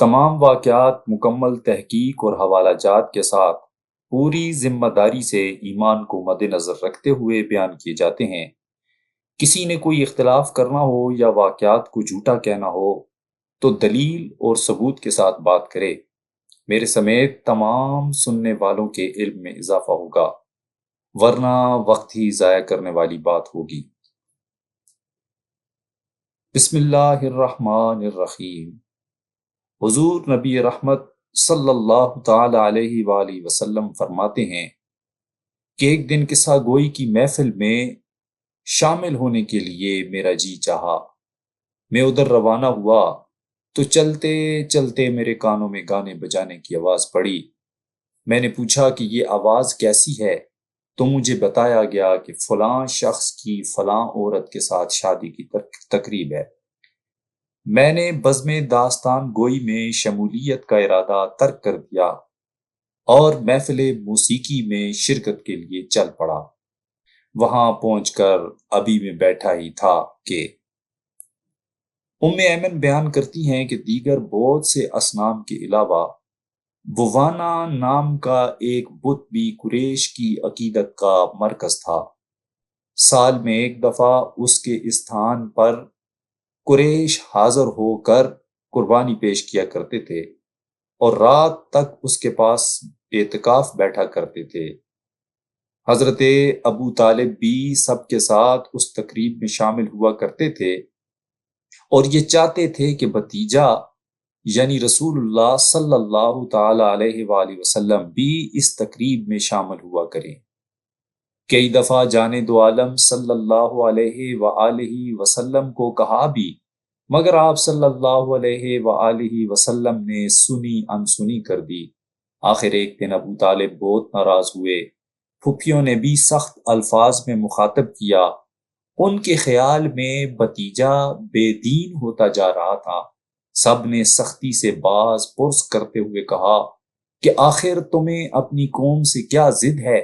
تمام واقعات مکمل تحقیق اور حوالہ جات کے ساتھ پوری ذمہ داری سے ایمان کو مد نظر رکھتے ہوئے بیان کیے جاتے ہیں۔ کسی نے کوئی اختلاف کرنا ہو یا واقعات کو جھوٹا کہنا ہو تو دلیل اور ثبوت کے ساتھ بات کرے۔ میرے سمیت تمام سننے والوں کے علم میں اضافہ ہوگا، ورنہ وقت ہی ضائع کرنے والی بات ہوگی۔ بسم اللہ الرحمن الرحیم۔ حضور نبی رحمت صلی اللہ تعالی علیہ وآلہ وسلم فرماتے ہیں کہ ایک دن قصہ گوئی کی محفل میں شامل ہونے کے لیے میرا جی چاہا۔ میں ادھر روانہ ہوا تو چلتے چلتے میرے کانوں میں گانے بجانے کی آواز پڑی۔ میں نے پوچھا کہ یہ آواز کیسی ہے تو مجھے بتایا گیا کہ فلاں شخص کی فلاں عورت کے ساتھ شادی کی تقریب ہے۔ میں نے بزم داستان گوئی میں شمولیت کا ارادہ ترک کر دیا اور محفل موسیقی میں شرکت کے لیے چل پڑا۔ وہاں پہنچ کر ابھی میں بیٹھا ہی تھا کہ ایمن بیان کرتی ہیں کہ دیگر بہت سے اصنام کے علاوہ بوانا نام کا ایک بت بھی قریش کی عقیدت کا مرکز تھا۔ سال میں ایک دفعہ اس کے استھان پر قریش حاضر ہو کر قربانی پیش کیا کرتے تھے اور رات تک اس کے پاس اعتکاف بیٹھا کرتے تھے۔ حضرت ابو طالب بھی سب کے ساتھ اس تقریب میں شامل ہوا کرتے تھے اور یہ چاہتے تھے کہ بھتیجا یعنی رسول اللہ صلی اللہ تعالی علیہ وآلہ وسلم بھی اس تقریب میں شامل ہوا کریں۔ کئی دفعہ جانے دو عالم صلی اللہ علیہ وآلہ وسلم کو کہا بھی، مگر آپ صلی اللہ علیہ وآلہ وسلم نے سنی انسنی کر دی۔ آخر ایک دن ابو طالب بہت ناراض ہوئے۔ پھپھیوں نے بھی سخت الفاظ میں مخاطب کیا۔ ان کے خیال میں بھتیجا بے دین ہوتا جا رہا تھا۔ سب نے سختی سے باز پرس کرتے ہوئے کہا کہ آخر تمہیں اپنی قوم سے کیا ضد ہے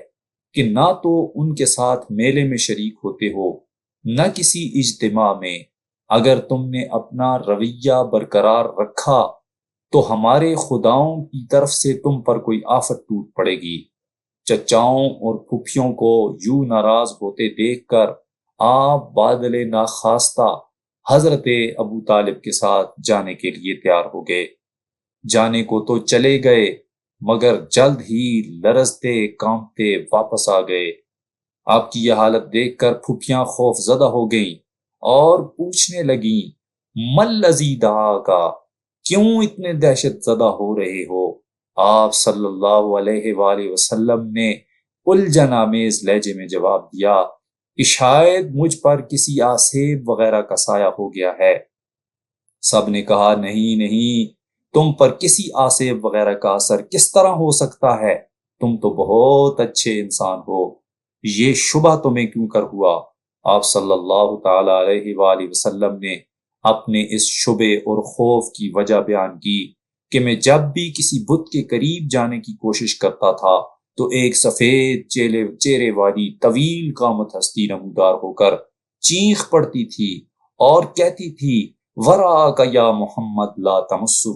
کہ نہ تو ان کے ساتھ میلے میں شریک ہوتے ہو نہ کسی اجتماع میں۔ اگر تم نے اپنا رویہ برقرار رکھا تو ہمارے خداؤں کی طرف سے تم پر کوئی آفت ٹوٹ پڑے گی۔ چچاؤں اور پھپھیوں کو یوں ناراض ہوتے دیکھ کر آپ بادل ناخواستہ حضرت ابو طالب کے ساتھ جانے کے لیے تیار ہو گئے۔ جانے کو تو چلے گئے مگر جلد ہی لرزتے کانپتے واپس آ گئے۔ آپ کی یہ حالت دیکھ کر پھپھیاں خوف زدہ ہو گئیں اور پوچھنے لگیں، مل الذی دعاکا، کیوں اتنے دہشت زدہ ہو رہے ہو؟ آپ صلی اللہ علیہ وآلہ وسلم نے الجھن آمیز لہجے میں جواب دیا کہ شاید مجھ پر کسی آسیب وغیرہ کا سایہ ہو گیا ہے۔ سب نے کہا، نہیں نہیں، تم پر کسی آسیب وغیرہ کا اثر کس طرح ہو سکتا ہے؟ تم تو بہت اچھے انسان ہو، یہ شبہ تمہیں کیوں کر ہوا؟ آپ صلی اللہ تعالی علیہ وآلہ وسلم نے اپنے اس شبے اور خوف کی وجہ بیان کی کہ میں جب بھی کسی بت کے قریب جانے کی کوشش کرتا تھا تو ایک سفید چہرے والی طویل قامت ہستی نمودار ہو کر چیخ پڑتی تھی اور کہتی تھی، وراک یا محمد لا تمسہ،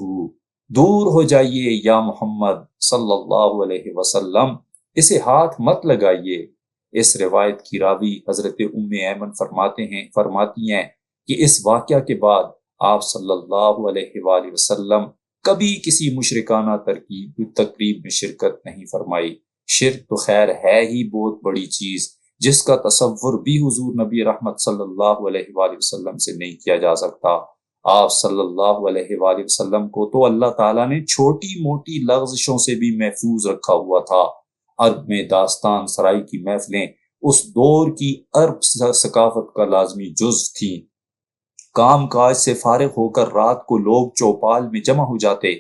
دور ہو جائیے یا محمد صلی اللہ علیہ وسلم، اسے ہاتھ مت لگائیے۔ اس روایت کی راوی حضرت ایمن فرماتی ہیں کہ اس واقعہ کے بعد آپ صلی اللہ علیہ وآلہ وسلم کبھی کسی مشرکانہ تقریب میں شرکت نہیں فرمائی۔ شرک تو خیر ہے ہی بہت بڑی چیز، جس کا تصور بھی حضور نبی رحمت صلی اللہ علیہ وآلہ وسلم سے نہیں کیا جا سکتا۔ آپ صلی اللہ علیہ وآلہ وسلم کو تو اللہ تعالیٰ نے چھوٹی موٹی لغزشوں سے بھی محفوظ رکھا ہوا تھا۔ عرب میں داستان سرائی کی محفلیں اس دور کی عرب ثقافت کا لازمی جز تھیں۔ کام کاج سے فارغ ہو کر رات کو لوگ چوپال میں جمع ہو جاتے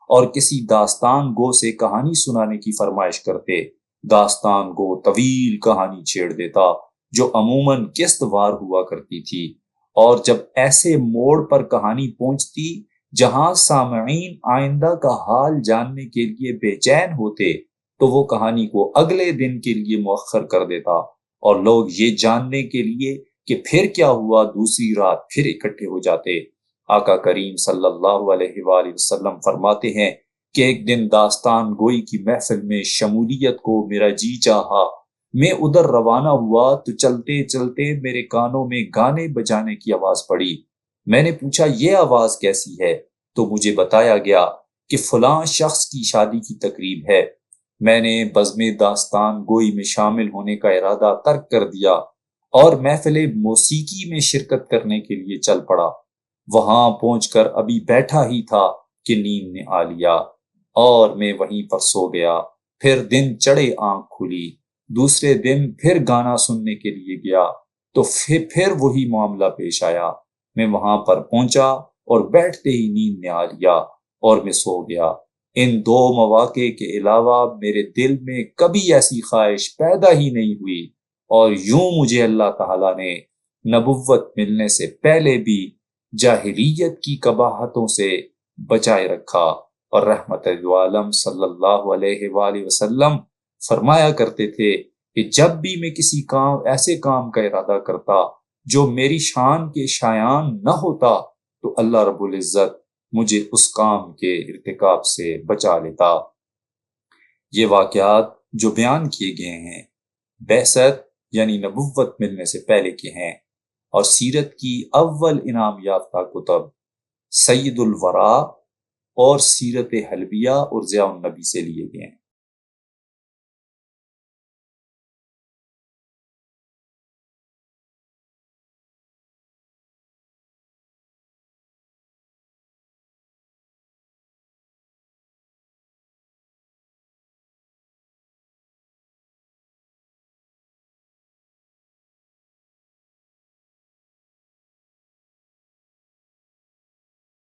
اور کسی داستان گو سے کہانی سنانے کی فرمائش کرتے۔ داستان گو طویل کہانی چھیڑ دیتا جو عموماً قسط وار ہوا کرتی تھی، اور جب ایسے موڑ پر کہانی پہنچتی جہاں سامعین آئندہ کا حال جاننے کے لیے بے چین ہوتے تو وہ کہانی کو اگلے دن کے لیے مؤخر کر دیتا، اور لوگ یہ جاننے کے لیے کہ پھر کیا ہوا دوسری رات پھر اکٹھے ہو جاتے۔ آقا کریم صلی اللہ علیہ وآلہ وسلم فرماتے ہیں کہ ایک دن داستان گوئی کی محفل میں شمولیت کو میرا جی چاہا، میں ادھر روانہ ہوا تو چلتے چلتے میرے کانوں میں گانے بجانے کی آواز پڑی۔ میں نے پوچھا یہ آواز کیسی ہے؟ تو مجھے بتایا گیا کہ فلاں شخص کی شادی کی تقریب ہے۔ میں نے بزم داستان گوئی میں شامل ہونے کا ارادہ ترک کر دیا اور محفل موسیقی میں شرکت کرنے کے لیے چل پڑا۔ وہاں پہنچ کر ابھی بیٹھا ہی تھا کہ نیند نے آ لیا اور میں وہیں پر سو گیا۔ پھر دن چڑھے آنکھ کھلی، دوسرے دن پھر گانا سننے کے لیے گیا تو پھر وہی معاملہ پیش آیا۔ میں وہاں پر پہنچا اور بیٹھتے ہی نیند نے آ لیا اور میں سو گیا۔ ان دو مواقع کے علاوہ میرے دل میں کبھی ایسی خواہش پیدا ہی نہیں ہوئی، اور یوں مجھے اللہ تعالیٰ نے نبوت ملنے سے پہلے بھی جاہلیت کی قباحتوں سے بچائے رکھا۔ اور رحمت عالم صلی اللہ علیہ وآلہ وسلم فرمایا کرتے تھے کہ جب بھی میں کسی ایسے کام کا ارادہ کرتا جو میری شان کے شایان نہ ہوتا تو اللہ رب العزت مجھے اس کام کے ارتکاب سے بچا لیتا۔ یہ واقعات جو بیان کیے گئے ہیں بعثت یعنی نبوت ملنے سے پہلے کے ہیں، اور سیرت کی اول انعام یافتہ کتب سید الورا اور سیرت حلبیہ اور ضیاء النبی سے لیے گئے ہیں۔